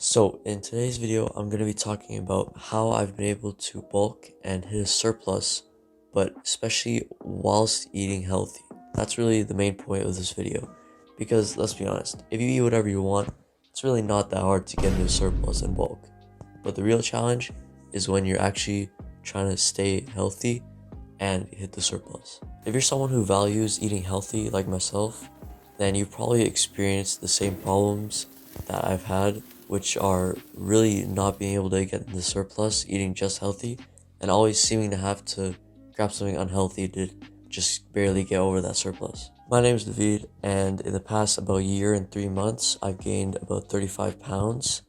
So in today's video, I'm going to be talking about how I've been able to bulk and hit a surplus, but especially whilst eating healthy. That's really the main point of this video, because let's be honest, if you eat whatever you want, it's really not that hard to get into a surplus and bulk. But the real challenge is when you're actually trying to stay healthy and hit the surplus. If you're someone who values eating healthy like myself, then you've probably experienced the same problems that I've had, which are really not being able to get in the surplus, eating just healthy, and always seeming to have to grab something unhealthy to just barely get over that surplus. My name is David, and in the past about a year and 3 months, I've gained about 35 pounds,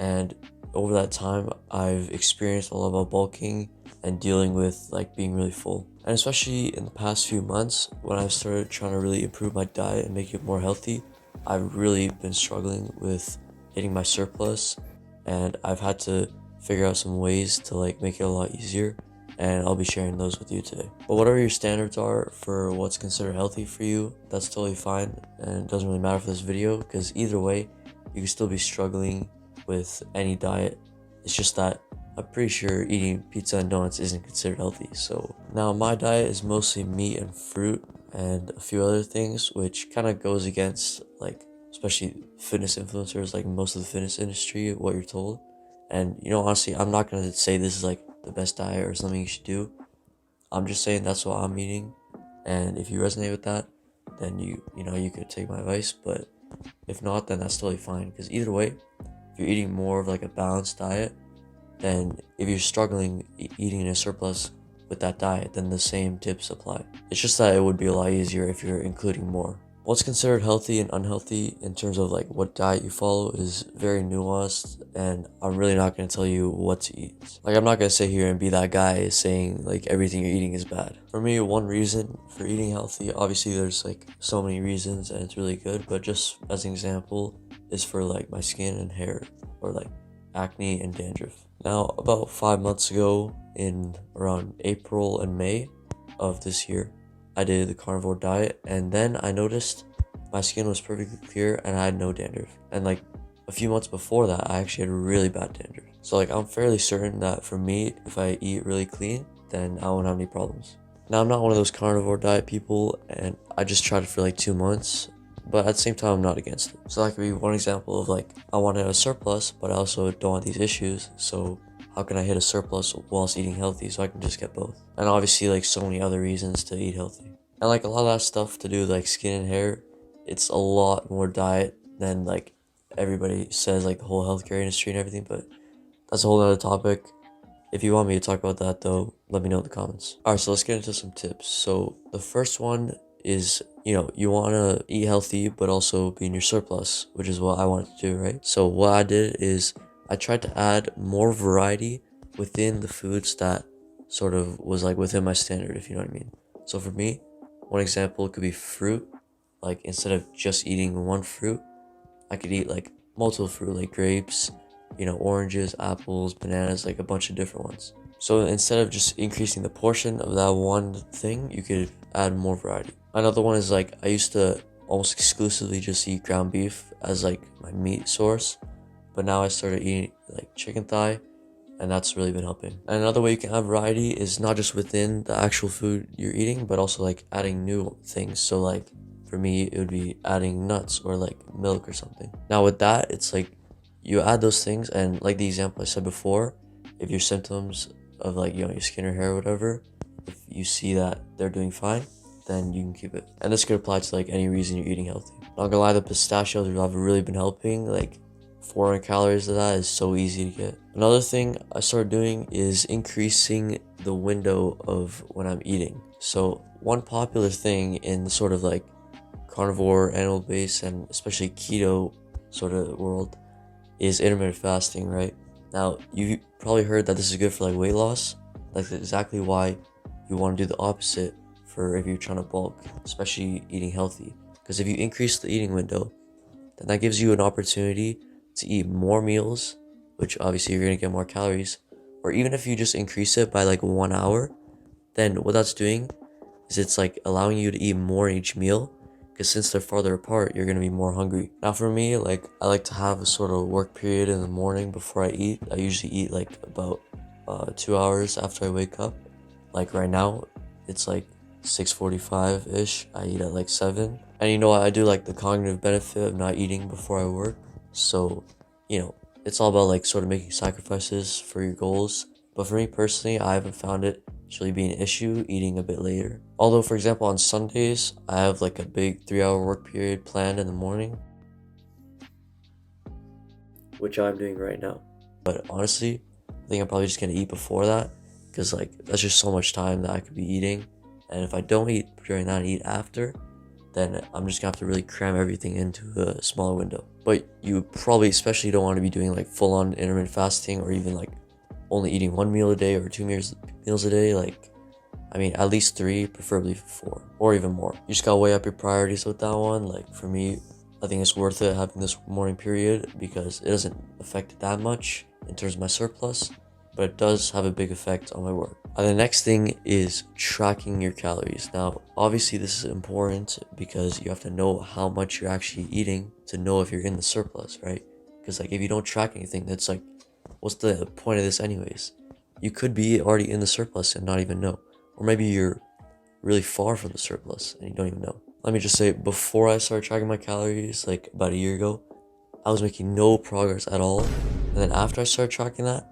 and over that time, I've experienced a lot about bulking and dealing with being really full. And especially in the past few months, when I've started trying to really improve my diet and make it more healthy, I've really been struggling with hitting my surplus, and I've had to figure out some ways to make it a lot easier, and I'll be sharing those with you today. But whatever your standards are for what's considered healthy for you, that's totally fine, and it doesn't really matter for this video, because either way, you can still be struggling with any diet. It's just that I'm pretty sure eating pizza and donuts isn't considered healthy. So now my diet is mostly meat and fruit and a few other things, which kind of goes against especially fitness influencers, most of the fitness industry, what you're told. And honestly, I'm not gonna say this is the best diet or something you should do. I'm just saying that's what I'm eating, and if you resonate with that, then you could take my advice. But if not, then that's totally fine, because either way, if you're eating more of a balanced diet, then if you're struggling eating in a surplus with that diet, then the same tips apply. It's just that it would be a lot easier if you're including more. What's considered healthy and unhealthy in terms of what diet you follow is very nuanced, and I'm really not going to tell you what to eat. I'm not going to sit here and be that guy saying everything you're eating is bad. For me, one reason for eating healthy, obviously there's so many reasons and it's really good, but just as an example is for my skin and hair, or acne and dandruff. Now, about 5 months ago, in around April and May of this year, I did the carnivore diet, and then I noticed my skin was perfectly clear and I had no dandruff. And a few months before that, I actually had really bad dandruff. So I'm fairly certain that for me, if I eat really clean, then I won't have any problems. Now, I'm not one of those carnivore diet people, and I just tried it for 2 months, but at the same time, I'm not against it. So that could be one example of I want to have a surplus, but I also don't want these issues. So how can I hit a surplus whilst eating healthy so I can just get both? And obviously so many other reasons to eat healthy. And a lot of that stuff to do with skin and hair, it's a lot more diet than everybody says, the whole healthcare industry and everything, but that's a whole other topic. If you want me to talk about that though, let me know in the comments. Alright, so let's get into some tips. So the first one is, you want to eat healthy but also be in your surplus, which is what I wanted to do, right? So what I did is I tried to add more variety within the foods that sort of was within my standard, if you know what I mean. So for me, one example could be fruit. Instead of just eating one fruit, I could eat multiple fruit, grapes, oranges, apples, bananas, a bunch of different ones. So instead of just increasing the portion of that one thing, you could add more variety. Another one is I used to almost exclusively just eat ground beef as my meat source, but now I started eating chicken thigh, and that's really been helping. And another way you can have variety is not just within the actual food you're eating, but also adding new things. So for me, it would be adding nuts or milk or something. Now with that, it's you add those things, and the example I said before, if your symptoms of your skin or hair or whatever, if you see that they're doing fine, then you can keep it. And this could apply to any reason you're eating healthy. Not gonna lie, the pistachios have really been helping. 400 calories of that is so easy to get. Another thing I started doing is increasing the window of when I'm eating. So one popular thing in the sort of carnivore, animal based, and especially keto sort of world is intermittent fasting, right? Now, you've probably heard that this is good for weight loss. That's exactly why you want to do the opposite for if you're trying to bulk, especially eating healthy. Because if you increase the eating window, then that gives you an opportunity to eat more meals, which obviously you're going to get more calories. Or even if you just increase it by 1 hour, then what that's doing is it's allowing you to eat more in each meal, because since they're farther apart, you're gonna be more hungry. Now for me, like I like to have a sort of work period in the morning before I eat. I usually eat like about 2 hours after I wake up. Like right now, it's like 6:45-ish. I eat at like 7. And you know what? I do like the cognitive benefit of not eating before I work. So, it's all about like sort of making sacrifices for your goals. But for me personally, I haven't found it to really be an issue eating a bit later. Although, for example, on Sundays, I have like a big 3-hour work period planned in the morning, which I'm doing right now. But honestly, I think I'm probably just gonna eat before that, because like that's just so much time that I could be eating. And if I don't eat during that and eat after, then I'm just gonna have to really cram everything into a smaller window. But you probably especially don't want to be doing like full-on intermittent fasting, or even like only eating 1 meal a day or 2 meals a day. Like, I mean, at least 3, preferably 4, or even more. You just gotta weigh up your priorities with that one. Like for me, I think it's worth it having this morning period because it doesn't affect it that much in terms of my surplus, but it does have a big effect on my work. And the next thing is tracking your calories. Now, obviously this is important because you have to know how much you're actually eating to know if you're in the surplus, right? Because like if you don't track anything, that's like, what's the point of this anyways? You could be already in the surplus and not even know. Or maybe you're really far from the surplus and you don't even know. Let me just say, before I started tracking my calories, like about a year ago, I was making no progress at all. And then after I started tracking that,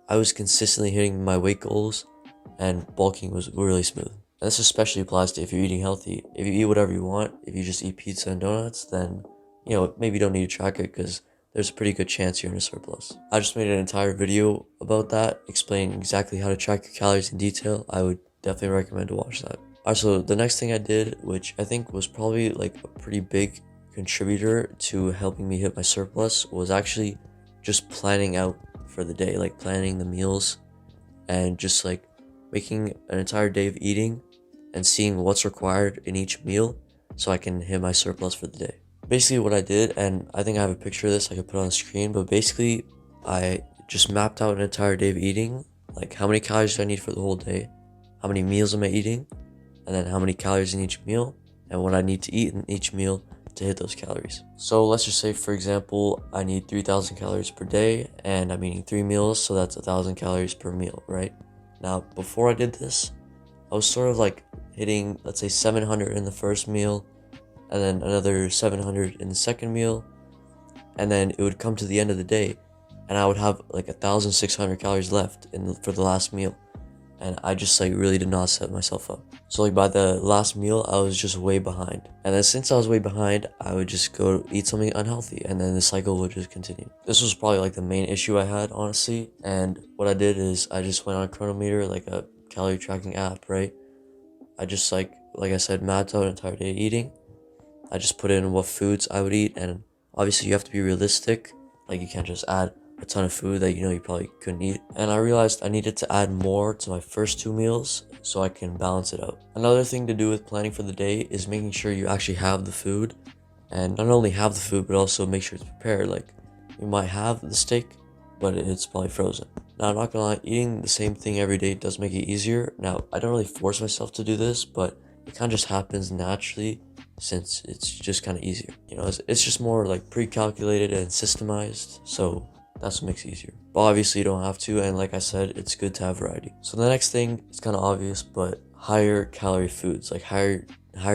I was consistently hitting my weight goals and bulking was really smooth. And this especially applies to if you're eating healthy. If you eat whatever you want, if you just eat pizza and donuts, then, maybe you don't need to track it because there's a pretty good chance you're in a surplus. I just made an entire video about that, explaining exactly how to track your calories in detail. I would definitely recommend to watch that. Alright, so the next thing I did, which I think was probably like a pretty big contributor to helping me hit my surplus, was actually just planning out for the day, like planning the meals and just like making an entire day of eating and seeing what's required in each meal so I can hit my surplus for the day. Basically what I did, and I think I have a picture of this I could put on the screen, but basically I just mapped out an entire day of eating, like how many calories do I need for the whole day, how many meals am I eating, and then how many calories in each meal, and what I need to eat in each meal to hit those calories. So let's just say, for example, I need 3,000 calories per day and I'm eating 3 meals, so that's 1,000 calories per meal, right? Now, before I did this, I was sort of like hitting, let's say 700 in the first meal, and then another 700 in the second meal, and then it would come to the end of the day and I would have like 1,600 calories left for the last meal. And I just like really did not set myself up. So like by the last meal, I was just way behind. And then since I was way behind, I would just go eat something unhealthy and then the cycle would just continue. This was probably like the main issue I had, honestly. And what I did is I just went on a chronometer, like a calorie tracking app, right? I just like I said, mapped out an entire day eating. I just put in what foods I would eat, and obviously you have to be realistic. Like you can't just add a ton of food that you probably couldn't eat. And I realized I needed to add more to my first 2 meals so I can balance it out. Another thing to do with planning for the day is making sure you actually have the food, and not only have the food but also make sure it's prepared. Like you might have the steak, but it's probably frozen. Now I'm not gonna lie, eating the same thing every day does make it easier. Now I don't really force myself to do this, but it kind of just happens naturally since it's just kind of easier. It's just more like pre-calculated and systemized, so that's what makes it easier. But obviously you don't have to, and like I said, it's good to have variety. So the next thing is kind of obvious, but higher calorie foods, like higher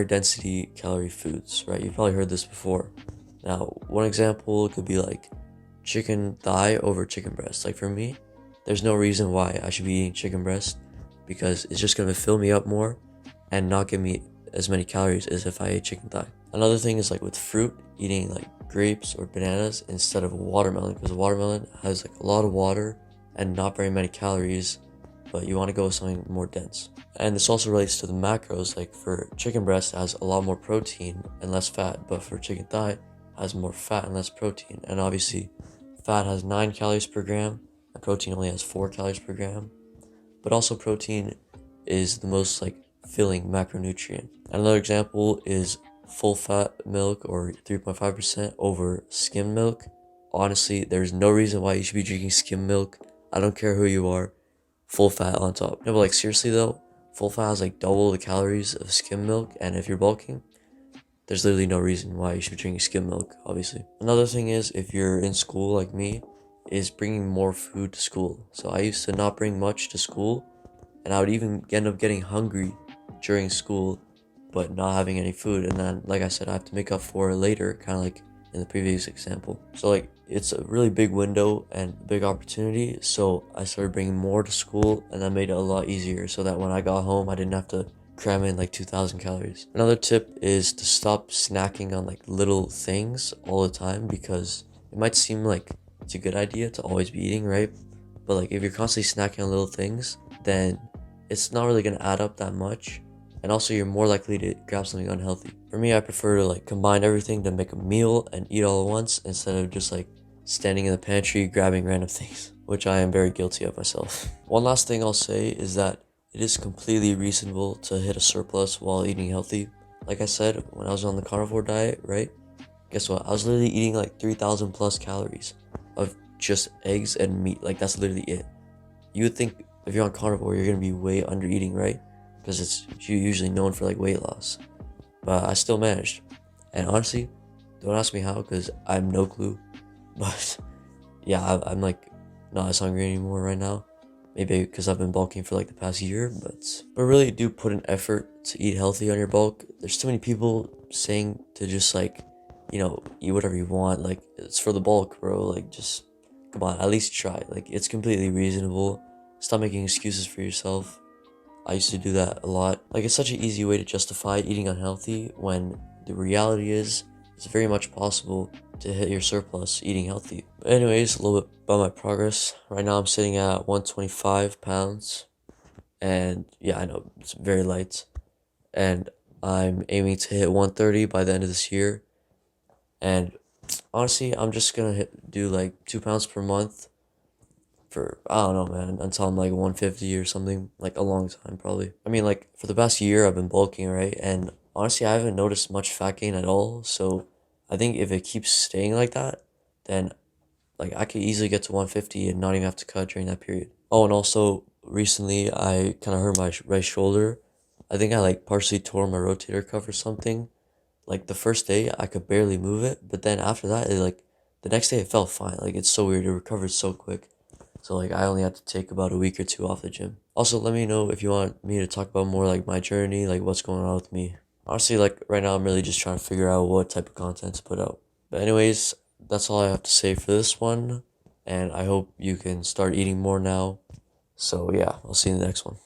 density calorie foods, right? You've probably heard this before. Now, one example could be like chicken thigh over chicken breast. Like for me, there's no reason why I should be eating chicken breast because it's just gonna fill me up more and not give me as many calories as if I ate chicken thigh. Another thing is like with fruit, eating like grapes or bananas instead of watermelon, because watermelon has like a lot of water and not very many calories, but you want to go with something more dense. And this also relates to the macros. Like for chicken breast, it has a lot more protein and less fat, but for chicken thigh, it has more fat and less protein. And obviously fat has 9 calories per gram and protein only has 4 calories per gram. But also protein is the most like filling macronutrient. Another example is full fat milk or 3.5% over skim milk. Honestly, there's no reason why you should be drinking skim milk. I don't care who you are. Full fat on top. No, but like seriously though, full fat has like double the calories of skim milk, and if you're bulking, there's literally no reason why you should be drinking skim milk, obviously. Another thing is, if you're in school like me, is bringing more food to school. So I used to not bring much to school, and I would even end up getting hungry during school, but not having any food. And then, like I said, I have to make up for it later, kind of like in the previous example. So like, it's a really big window and big opportunity. So I started bringing more to school, and that made it a lot easier, so that when I got home, I didn't have to cram in like 2,000 calories. Another tip is to stop snacking on like little things all the time, because it might seem like it's a good idea to always be eating, right? But like, if you're constantly snacking on little things, then it's not really gonna add up that much, and also you're more likely to grab something unhealthy. For me, I prefer to like combine everything to make a meal and eat all at once, instead of just like standing in the pantry grabbing random things, which I am very guilty of myself. One last thing I'll say is that it is completely reasonable to hit a surplus while eating healthy. Like I said, when I was on the carnivore diet, right? Guess what? I was literally eating like 3,000 plus calories of just eggs and meat. Like, that's literally it. You would think if you're on carnivore, you're gonna be way under eating, right? Because it's usually known for like weight loss. But I still managed. And honestly, don't ask me how, because I have no clue. But yeah, I'm like not as hungry anymore right now. Maybe because I've been bulking for like the past year, but really do put an effort to eat healthy on your bulk. There's too many people saying to just like, eat whatever you want. Like, it's for the bulk, bro. Like, just come on, at least try. Like, it's completely reasonable. Stop making excuses for yourself. I used to do that a lot. Like, it's such an easy way to justify eating unhealthy, when the reality is it's very much possible to hit your surplus eating healthy. But anyways, a little bit about my progress. Right now I'm sitting at 125 pounds. And yeah, I know it's very light. And I'm aiming to hit 130 by the end of this year. And honestly, I'm just gonna do like 2 pounds per month for, I don't know, man, until I'm like 150 or something, like a long time probably. I mean, like, for the past year I've been bulking, right? And honestly, I haven't noticed much fat gain at all. So I think if it keeps staying like that, then like I could easily get to 150 and not even have to cut during that period. Oh, and also recently I kind of hurt my right shoulder. I think I like partially tore my rotator cuff or something. Like, the first day I could barely move it, but then after that, the next day it felt fine. Like, it's so weird. It recovered so quick. So like, I only had to take about a week or two off the gym. Also, let me know if you want me to talk about more like my journey, like what's going on with me. Honestly, like right now I'm really just trying to figure out what type of content to put out. But anyways, that's all I have to say for this one, and I hope you can start eating more now. So yeah, I'll see you in the next one.